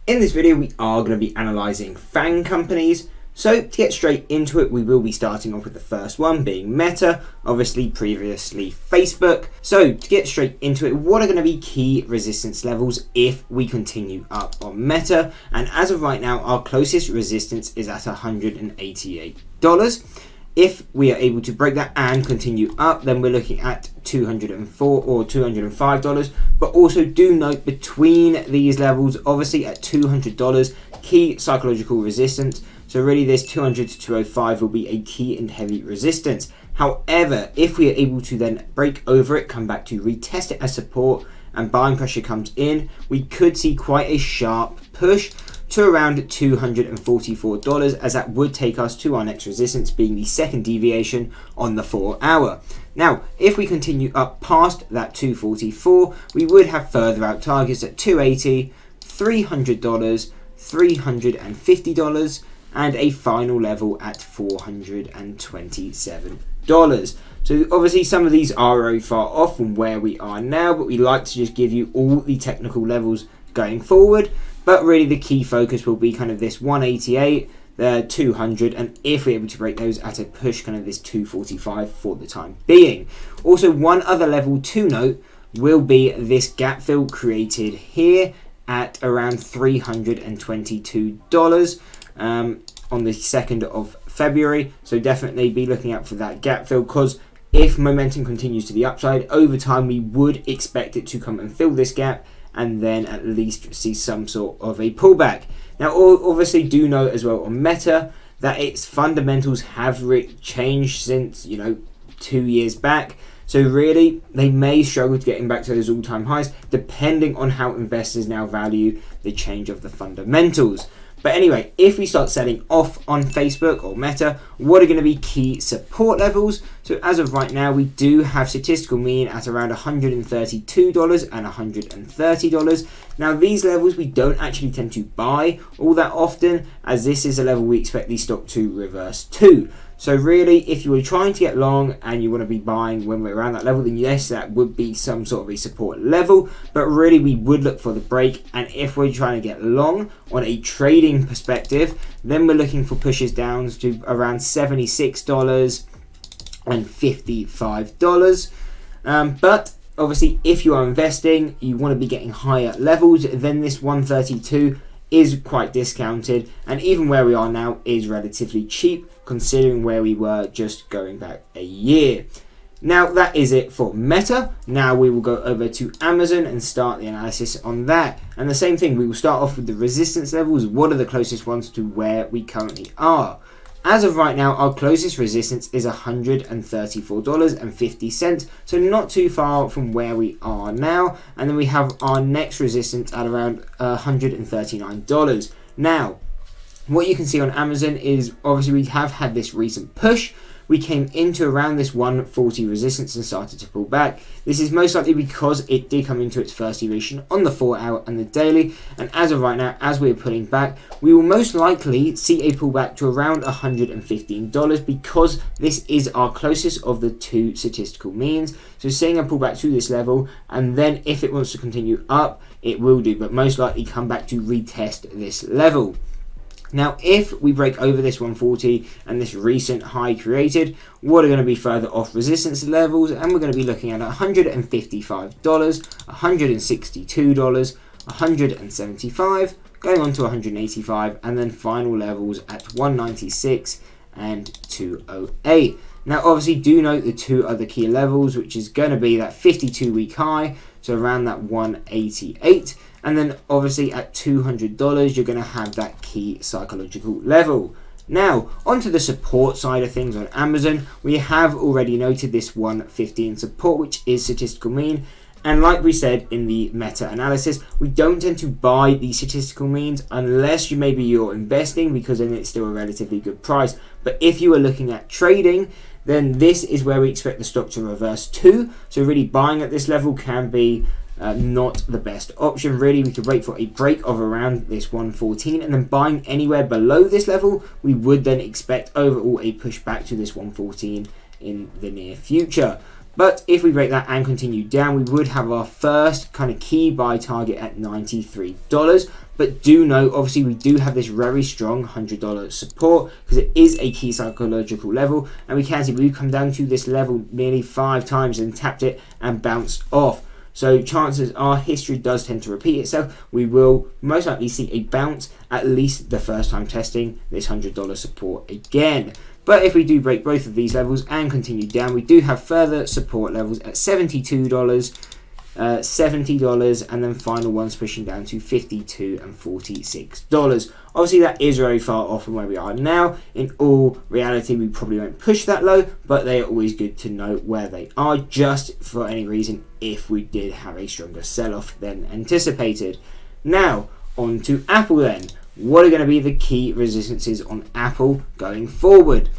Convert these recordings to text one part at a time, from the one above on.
In this video, we are going to be analysing FAANG companies. So to get straight into it, we will be starting off with the first one being Meta, obviously previously Facebook. So to get straight into it, what are going to be key resistance levels if we continue up on Meta? And as of right now, our closest resistance is at $188. If we are able to break that and continue up, then we're looking at $204 or $205. But also do note between these levels, obviously at $200, key psychological resistance. So really this 200 to 205 will be a key and heavy resistance. However, if we are able to then break over it, come back to retest it as support, and buying pressure comes in, we could see quite a sharp push to around $244, as that would take us to our next resistance, being the second deviation on the 4 hour. Now, if we continue up past that 244, we would have further out targets at $280, $300, $350, and a final level at $427. So obviously some of these are very far off from where we are now, but we like to just give you all the technical levels going forward. But really the key focus will be kind of this 188, the 200, and if we're able to break those at a push, kind of this 245 for the time being. Also, one other level to note will be this gap fill created here at around $322 on the 2nd of February. So definitely be looking out for that gap fill, because if momentum continues to the upside over time, we would expect it to come and fill this gap and then at least see some sort of a pullback. Now, obviously do note as well on Meta that its fundamentals have changed since, 2 years back. So really, they may struggle to getting back to those all-time highs, depending on how investors now value the change of the fundamentals. But anyway, if we start selling off on Facebook or Meta, what are going to be key support levels? So as of right now, we do have statistical mean at around $132 and $130. Now these levels we don't actually tend to buy all that often, as this is a level we expect the stock to reverse to. So really, if you were trying to get long and you want to be buying when we're around that level, then yes, that would be some sort of a support level. But really, we would look for the break. And if we're trying to get long on a trading perspective, then we're looking for pushes down to around $76 and $55. But obviously, if you are investing, you want to be getting higher levels, then this 132 is quite discounted, and even where we are now is relatively cheap considering where we were just going back a year. Now that is it for Meta. Now we will go over to Amazon and start the analysis on that. And the same thing, we will start off with the resistance levels. What are the closest ones to where we currently are? As of right now, our closest resistance is $134.50, so not too far from where we are now. And then we have our next resistance at around $139. Now, what you can see on Amazon is obviously we have had this recent push. We came into around this 140 resistance and started to pull back. This is most likely because it did come into its first deviation on the 4 hour and the daily. And as of right now, as we're pulling back, we will most likely see a pullback to around $115 because this is our closest of the two statistical means. So seeing a pullback to this level, and then if it wants to continue up, it will do, but most likely come back to retest this level. Now, if we break over this 140 and this recent high created, what are going to be further off resistance levels? And we're going to be looking at $155, $162, $175, going on to $185, and then final levels at $196 and $208. Now, obviously, do note the two other key levels, which is going to be that 52-week high, so around that 188. And then obviously at $200, you're going to have that key psychological level. Now, onto the support side of things on Amazon, we have already noted this 115 support, which is statistical mean. And like we said in the meta analysis, we don't tend to buy the statistical means unless you're investing, because then it's still a relatively good price. But if you are looking at trading, then this is where we expect the stock to reverse to. So really buying at this level can be not the best option. Really, we could wait for a break of around this 114, and then buying anywhere below this level, we would then expect overall a push back to this 114 in the near future. But if we break that and continue down, we would have our first kind of key buy target at $93. But do note, obviously, we do have this very strong $100 support because it is a key psychological level, and we can see we've come down to this level nearly 5 times and tapped it and bounced off. So chances are history does tend to repeat itself. We will most likely see a bounce at least the first time testing this $100 support again. But if we do break both of these levels and continue down, we do have further support levels at $72, $70, and then final ones pushing down to $52 and $46. Obviously, that is very far off from where we are now. In all reality, we probably won't push that low, but they are always good to know where they are, just for any reason if we did have a stronger sell-off than anticipated. Now, on to Apple then. What are going to be the key resistances on Apple going forward?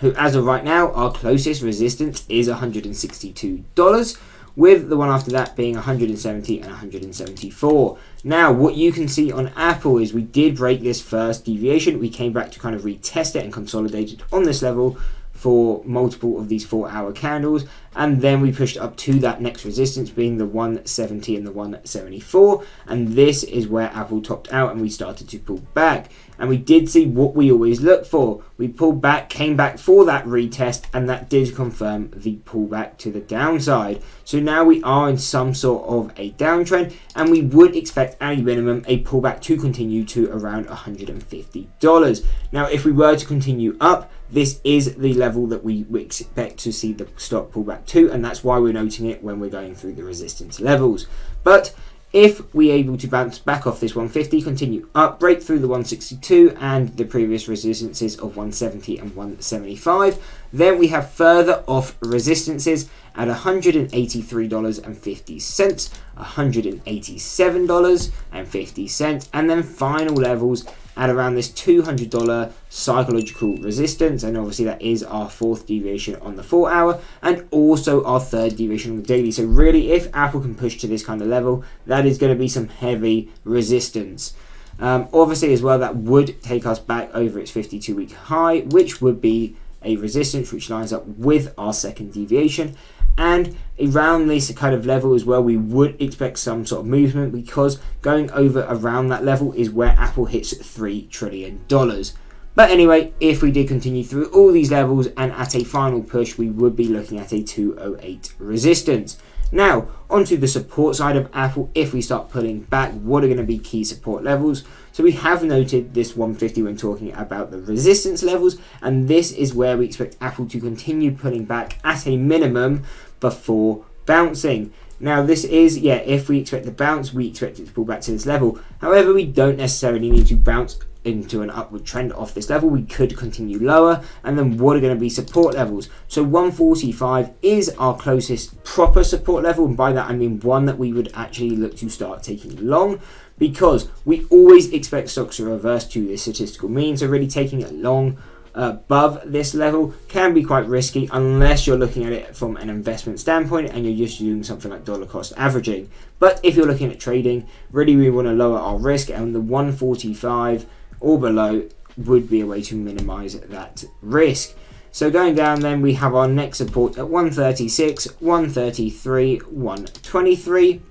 Who, as of right now, our closest resistance is $162, with the one after that being $170 and $174. Now, what you can see on Apple is we did break this first deviation. We came back to kind of retest it and consolidate it on this level for multiple of these 4-hour candles, and then we pushed up to that next resistance being the 170 and the 174, and this is where Apple topped out and we started to pull back. And we did see what we always look for. We pulled back, came back for that retest, and that did confirm the pullback to the downside. So now we are in some sort of a downtrend, and we would expect at a minimum a pullback to continue to around $150. Now, if we were to continue up, this is the level that we expect to see the stock pull back to, and that's why we're noting it when we're going through the resistance levels. But if we're able to bounce back off this 150, continue up, break through the 162 and the previous resistances of 170 and 175, then we have further off resistances at $183.50, $187.50, and then final levels at around this $200 psychological resistance, and obviously that is our 4th deviation on the 4-hour and also our 3rd deviation on the daily. So really, if Apple can push to this kind of level, that is going to be some heavy resistance. Obviously as well, that would take us back over its 52-week high, which would be a resistance which lines up with our 2nd deviation. And around this kind of level as well, we would expect some sort of movement, because going over around that level is where Apple hits $3 trillion. But anyway, if we did continue through all these levels and at a final push, we would be looking at a 208 resistance. Now, onto the support side of Apple. If we start pulling back, what are going to be key support levels? So we have noted this 150 when talking about the resistance levels, and this is where we expect Apple to continue pulling back at a minimum before bouncing. Now this is, if we expect the bounce, we expect it to pull back to this level. However, we don't necessarily need to bounce into an upward trend off this level. We could continue lower, and then what are going to be support levels? So 145 is our closest proper support level, and by that I mean one that we would actually look to start taking long, because we always expect stocks to reverse to the statistical mean. So really taking it long above this level can be quite risky unless you're looking at it from an investment standpoint and you're just doing something like dollar cost averaging. But if you're looking at trading, really we want to lower our risk, and the 145 or below would be a way to minimize that risk. So going down, then we have our next support at 136, 133, 123.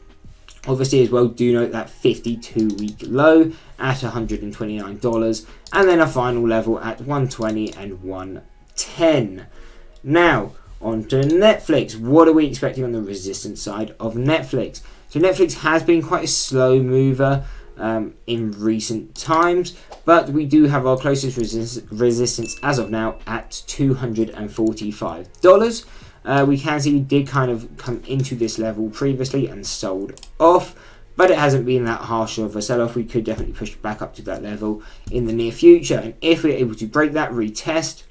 Obviously as well, do note that 52-week low at $129, and then a final level at 120 and 110. Now, on to Netflix. What are we expecting on the resistance side of Netflix? So Netflix has been quite a slow mover in recent times, but we do have our closest resistance as of now at $245. We can see we did kind of come into this level previously and sold off, but it hasn't been that harsh of a sell-off. We could definitely push back up to that level in the near future, and if we're able to break that, retest,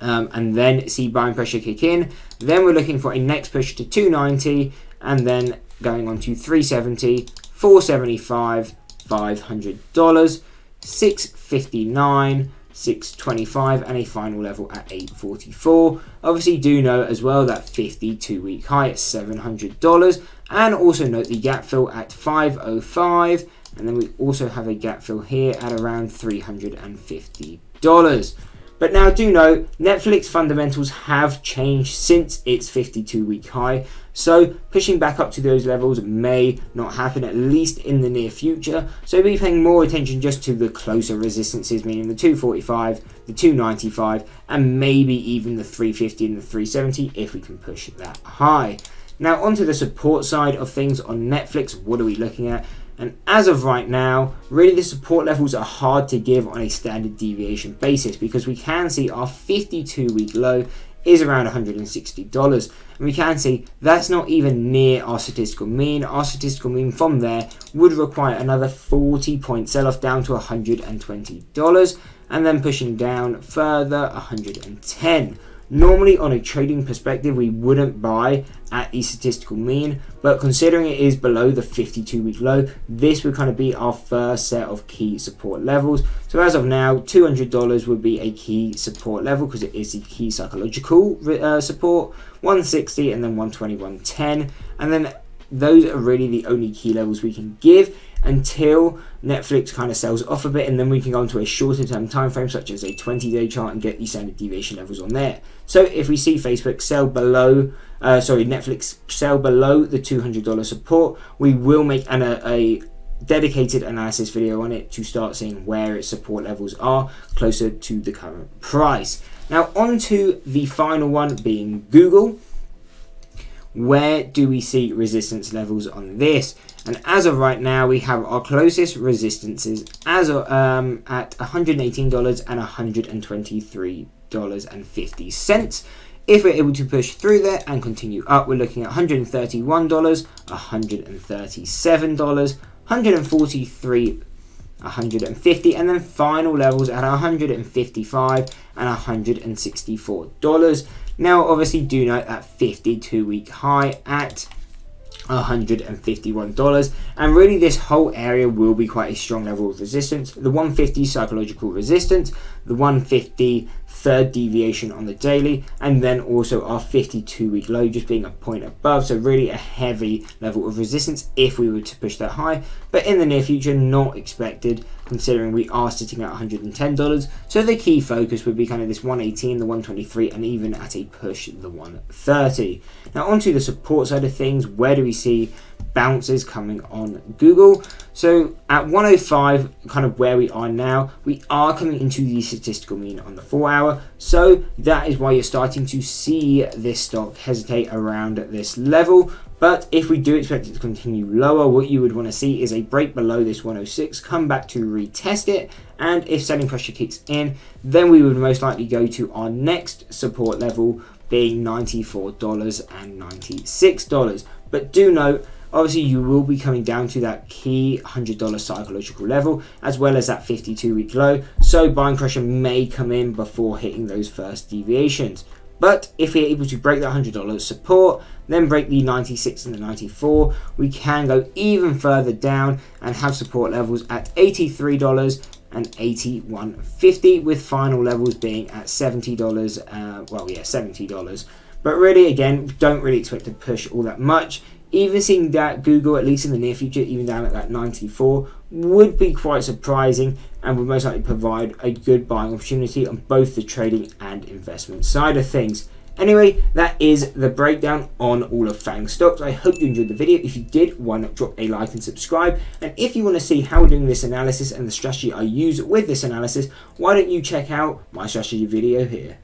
and then see buying pressure kick in, then we're looking for a next push to 290, and then going on to 370, 475, $500, 659, 625, and a final level at 844. Obviously do note as well that 52-week high at $700, and also note the gap fill at 505, and then we also have a gap fill here at around $350. But now do note, Netflix fundamentals have changed since its 52-week high, so pushing back up to those levels may not happen, at least in the near future. So be paying more attention just to the closer resistances, meaning the 245, the 295, and maybe even the 350 and the 370 if we can push that high. Now onto the support side of things on Netflix, what are we looking at? And as of right now, really the support levels are hard to give on a standard deviation basis, because we can see our 52-week low is around $160. And we can see that's not even near our statistical mean. Our statistical mean from there would require another 40-point sell-off down to $120, and then pushing down further $110. Normally on a trading perspective, we wouldn't buy at the statistical mean, but considering it is below the 52-week low, this would kind of be our first set of key support levels. So as of now, $200 would be a key support level because it is the key psychological support, 160 and then 120, 110, and then those are really the only key levels we can give until Netflix kind of sells off a bit, and then we can go into a shorter term time frame such as a 20-day chart and get the standard deviation levels on there. So if we see Facebook sell below Netflix sell below the $200 support, we will make a dedicated analysis video on it to start seeing where its support levels are closer to the current price. Now on to the final one, being Google. Where do we see resistance levels on this? And as of right now, we have our closest resistances as of, at $118 and $123.50. If we're able to push through there and continue up, we're looking at $131, $137, $143, $150, and then final levels at $155 and $164. Now obviously do note that 52-week high at $151, and really this whole area will be quite a strong level of resistance. The 150 psychological resistance, the 150 third deviation on the daily, and then also our 52-week low just being a point above, so really a heavy level of resistance if we were to push that high, but in the near future not expected considering we are sitting at $110. So the key focus would be kind of this 118, the 123, and even at a push the 130. Now onto the support side of things, where do we see bounces coming on Google? So at 105, kind of where we are now, we are coming into the statistical mean on the 4 hour, so that is why you're starting to see this stock hesitate around this level. But if we do expect it to continue lower, what you would want to see is a break below this 106, come back to retest it, and if selling pressure kicks in, then we would most likely go to our next support level, being $94 and $96. But do note, obviously you will be coming down to that key $100 psychological level, as well as that 52-week low, so buying pressure may come in before hitting those first deviations. But if we're able to break that $100 support, then break the 96 and the 94, we can go even further down and have support levels at $83 and $81.50, with final levels being at $70, $70. But really, again, don't really expect to push all that much. Even seeing that Google, at least in the near future, even down at that 94, would be quite surprising and would most likely provide a good buying opportunity on both the trading and investment side of things. Anyway, that is the breakdown on all of FAANG stocks. I hope you enjoyed the video. If you did, why not drop a like and subscribe? And if you want to see how we're doing this analysis and the strategy I use with this analysis, why don't you check out my strategy video here.